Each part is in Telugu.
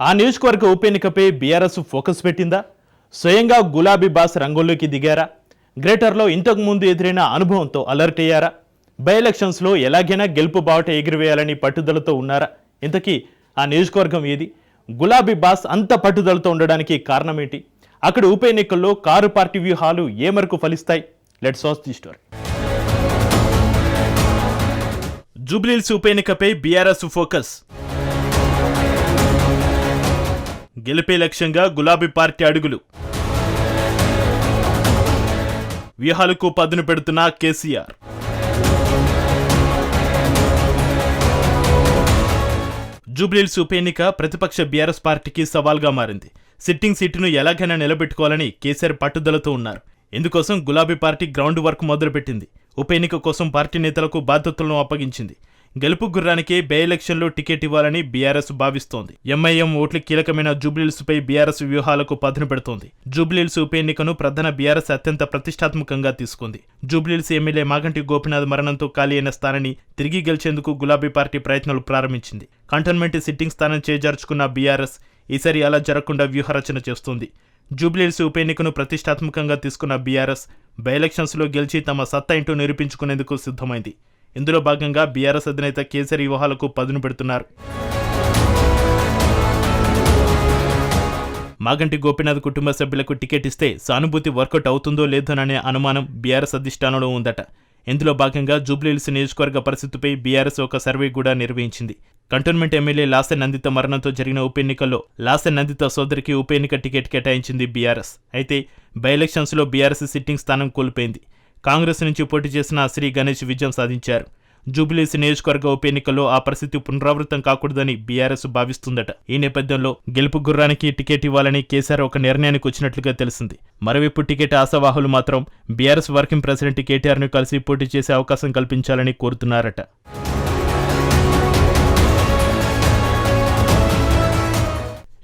ఆ నియోజకవర్గ ఉప ఎన్నికపై బీఆర్ఎస్ ఫోకస్ పెట్టిందా? స్వయంగా గులాబీ బాస్ రంగంలోకి దిగారా? గ్రేటర్లో ఇంతకు ముందు ఎదురైన అనుభవంతో అలర్ట్ అయ్యారా? బై ఎలక్షన్స్లో ఎలాగైనా గెలుపు బావట ఎగిరివేయాలని పట్టుదలతో ఉన్నారా? ఇంతకీ ఆ నియోజకవర్గం ఏది? గులాబీ బాస్ అంత పట్టుదలతో ఉండడానికి కారణం ఏంటి? అక్కడ ఉప ఎన్నికల్లో కారు పార్టీ వ్యూహాలు ఏ మేరకు ఫలిస్తాయి? Let's watch the story. Jubilee Hills ఉప ఎన్నికపై బీఆర్ఎస్ ఫోకస్. గెలిపే లక్ష్యంగా గులాబీ పార్టీ అడుగులు. వ్యూహాలకు పదును పెడుతున్న కేసీఆర్. జూబ్లీహిల్స్ ఉప ఎన్నిక ప్రతిపక్ష బీఆర్ఎస్ పార్టీకి సవాల్గా మారింది. సిట్టింగ్ సీటును ఎలాగైనా నిలబెట్టుకోవాలని కేసీఆర్ పట్టుదలతో ఉన్నారు. ఇందుకోసం గులాబీ పార్టీ గ్రౌండ్ వర్క్ మొదలుపెట్టింది. ఉప ఎన్నిక కోసం పార్టీ నేతలకు బాధ్యతలను అప్పగించింది. గెలుపు గుర్రానికే బై ఎలక్షన్లో టికెట్ ఇవ్వాలని బీఆర్ఎస్ భావిస్తోంది. ఎంఐఎం ఓట్లు కీలకమైన జూబ్లీహిల్స్ పై బీఆర్ఎస్ వ్యూహాలకు పదును పెడుతోంది. జూబ్లీహిల్స్ ఉప ఎన్నికను ప్రధాన బీఆర్ఎస్ అత్యంత ప్రతిష్టాత్మకంగా తీసుకుంది. జూబ్లీహిల్స్ ఎమ్మెల్యే మాగంటి గోపీనాథ్ మరణంతో ఖాళీ అయిన స్థానాన్ని తిరిగి గెలిచేందుకు గులాబీ పార్టీ ప్రయత్నాలు ప్రారంభించింది. కంటోన్మెంట్ సిట్టింగ్ స్థానం చేజార్చుకున్న బీఆర్ఎస్ ఈసారి అలా జరగకుండా వ్యూహరచన చేస్తోంది. జూబ్లీహిల్స్ ఉప ఎన్నికను ప్రతిష్టాత్మకంగా తీసుకున్న బీఆర్ఎస్ బై ఎలక్షన్స్లో గెలిచి తమ సత్తా ఏంటో నిరూపించుకునేందుకు సిద్ధమైంది. ఇందులో భాగంగా బీఆర్ఎస్ అధినేత కేసీఆర్ వ్యూహాలకు పదును పెడుతున్నారు. మాగంటి గోపీనాథ్ కుటుంబ సభ్యులకు టికెట్ ఇస్తే సానుభూతి వర్కౌట్ అవుతుందో లేదోననే అనుమానం బీఆర్ఎస్ అధిష్టానంలో ఉందట. ఇందులో భాగంగా జూబ్లీహిల్స్ నియోజకవర్గ పరిస్థితిపై బీఆర్ఎస్ ఒక సర్వే కూడా నిర్వహించింది. కంటోన్మెంట్ ఎమ్మెల్యే లాసె నందిత మరణంతో జరిగిన ఉప ఎన్నికల్లో లాసె నందిత సోదరికి ఉప ఎన్నిక టికెట్ కేటాయించింది బీఆర్ఎస్. అయితే బై ఎలక్షన్స్లో బీఆర్ఎస్ సిట్టింగ్ స్థానం కోల్పోయింది. కాంగ్రెస్ నుంచి పోటీ చేసిన శ్రీ గణేష్ విజయం సాధించారు. జూబ్లీహిల్స్ నియోజకవర్గ ఉప ఎన్నికల్లో ఆ పరిస్థితి పునరావృతం కాకూడదని బీఆర్ఎస్ భావిస్తుందట. ఈ నేపథ్యంలో గెలుపు గుర్రానికి టికెట్ ఇవ్వాలని కేసీఆర్ ఒక నిర్ణయానికి వచ్చినట్లుగా తెలిసింది. మరోవైపు టికెట్ ఆశావాహులు మాత్రం బీఆర్ఎస్ వర్కింగ్ ప్రెసిడెంట్ కేటీఆర్ను కలిసి పోటీ చేసే అవకాశం కల్పించాలని కోరుతున్నారట.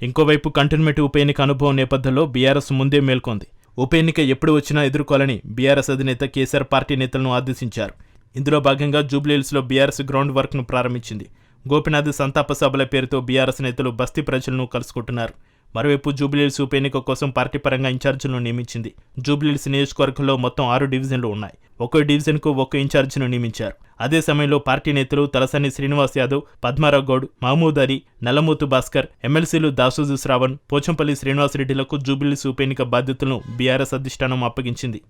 ఇంకోవైపు కంటోన్మెంట్ ఉప ఎన్నిక అనుభవం నేపథ్యంలో బీఆర్ఎస్ ముందే మేల్కొంది. ఉప ఎన్నిక ఎప్పుడు వచ్చినా ఎదుర్కోవాలని బీఆర్ఎస్ అధినేత కేసీఆర్ పార్టీ నేతలను ఆదేశించారు. ఇందులో భాగంగా జూబ్లీహిల్స్లో బీఆర్ఎస్ గ్రౌండ్ వర్క్ను ప్రారంభించింది. గోపీనాథ్ సంతాప సభల పేరుతో బీఆర్ఎస్ నేతలు బస్తీ ప్రజలను కలుసుకుంటున్నారు. మరోవైపు జూబ్లీహిల్స్ ఉప ఎన్నిక కోసం పార్టీ పరంగా ఇన్ఛార్జీలను నియమించింది. జూబ్లీహిల్స్ నియోజకవర్గంలో మొత్తం 6 డివిజన్లు ఉన్నాయి. ఒక్కో డివిజన్కు ఒక్కో ఇన్ఛార్జీను నియమించారు. అదే సమయంలో పార్టీ నేతలు తలసాని శ్రీనివాస్ యాదవ్, పద్మారావు గౌడ్, మహమూద్ అలీ, నల్లమూతు భాస్కర్, ఎమ్మెల్సీలు దాసోజు శ్రావణ్, పోచంపల్లి శ్రీనివాసరెడ్డిలకు జూబ్లీహిల్స్ ఉప ఎన్నిక బాధ్యతలను బీఆర్ఎస్ అధిష్టానం అప్పగించింది.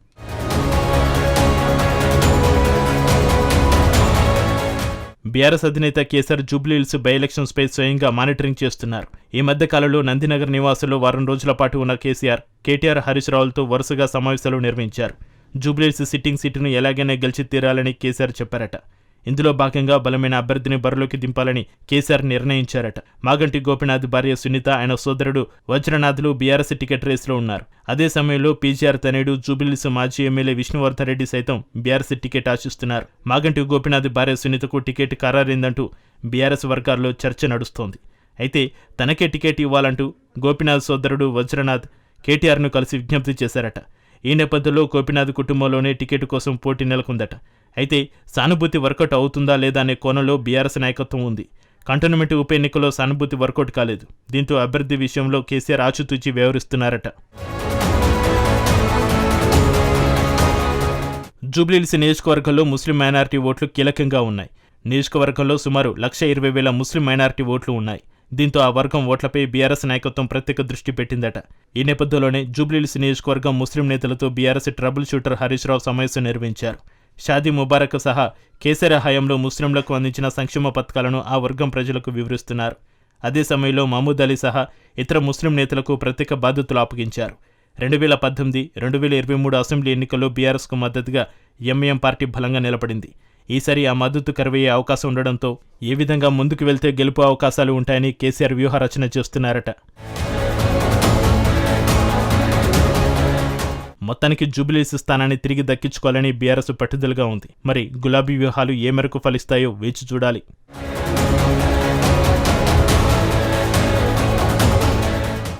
బీఆర్ఎస్ అధినేత కేసీఆర్ జూబ్లీహిల్స్ బై ఎలక్షన్స్ పై స్వయంగా మానిటరింగ్ చేస్తున్నారు. ఈ మధ్య కాలంలో నందినగర్ నివాసంలో వారం రోజుల పాటు ఉన్న కేసీఆర్, కేటీఆర్, హరీష్ రావులతో వరుసగా సమావేశాలు నిర్వహించారు. జూబ్లీహిల్స్ సిట్టింగ్ సీటును ఎలాగైనా గెలిచి తీరాలని కేసీఆర్ చెప్పారట. ఇందులో భాగంగా బలమైన అభ్యర్థిని బరిలోకి దింపాలని కేసీఆర్ నిర్ణయించారట. మాగంటి గోపీనాథ్ భార్య సునీత, ఆయన సోదరుడు వజ్రనాథ్లు బీఆర్ఎస్ టికెట్ రేసులో ఉన్నారు. అదే సమయంలో పీజీఆర్ తనయుడు జూబ్లీహిల్స్ మాజీ ఎమ్మెల్యే విష్ణువర్ధన్ రెడ్డి సైతం బీఆర్ఎస్ టికెట్ ఆశిస్తున్నారు. మాగంటి గోపీనాథ్ భార్య సునీతకు టికెట్ ఖరారైందంటూ బీఆర్ఎస్ వర్గాల్లో చర్చ నడుస్తోంది. అయితే తనకే టికెట్ ఇవ్వాలంటూ గోపీనాథ్ సోదరుడు వజ్రనాథ్ కేటీఆర్ను కలిసి విజ్ఞప్తి చేశారట. ఈ నేపథ్యంలో గోపీనాథ్ కుటుంబంలోనే టికెట్ కోసం పోటీ నెలకొందట. అయితే సానుభూతి వర్కౌట్ అవుతుందా లేదా అనే కోణంలో బీఆర్ఎస్ నాయకత్వం ఉంది. కంటోన్మెంట్ ఉప ఎన్నికలో సానుభూతి వర్కౌట్ కాలేదు. దీంతో అభ్యర్థి విషయంలో కేసీఆర్ ఆచితూచి వ్యవహరిస్తున్నారట. జూబ్లీహిల్స్ నియోజకవర్గంలో ముస్లిం మైనారిటీ ఓట్లు కీలకంగా ఉన్నాయి. నియోజకవర్గంలో సుమారు 1,20,000 ముస్లిం మైనారిటీ ఓట్లు ఉన్నాయి. దీంతో ఆ వర్గం ఓట్లపై బీఆర్ఎస్ నాయకత్వం ప్రత్యేక దృష్టి పెట్టిందట. ఈ నేపథ్యంలోనే జూబ్లీహిల్స్ నియోజకవర్గం ముస్లిం నేతలతో BRS trouble shooter Harish Rao సమావేశం నిర్వహించారు. షాదీ ముబారక్ సహా కేసీఆర్ హయాంలో ముస్లింలకు అందించిన సంక్షేమ పథకాలను ఆ వర్గం ప్రజలకు వివరిస్తున్నారు. అదే సమయంలో మహమూద్ అలీ సహా ఇతర ముస్లిం నేతలకు ప్రత్యేక బాధ్యతలు అప్పగించారు. 2018, 2023 అసెంబ్లీ ఎన్నికల్లో బీఆర్ఎస్కు మద్దతుగా ఎంఐఎం పార్టీ బలంగా నిలబడింది. ఈసారి ఆ మద్దతు కరువయ్యే అవకాశం ఉండడంతో ఏ విధంగా ముందుకు వెళ్తే గెలుపు అవకాశాలు ఉంటాయని కేసీఆర్ వ్యూహరచన చేస్తున్నారట. మొత్తానికి జూబ్లీహిల్స్ స్థానాన్ని తిరిగి దక్కించుకోవాలని బీఆర్ఎస్ పట్టుదలగా ఉంది. మరి గులాబీ వ్యూహాలు ఏ మేరకు ఫలిస్తాయో వేచి చూడాలి.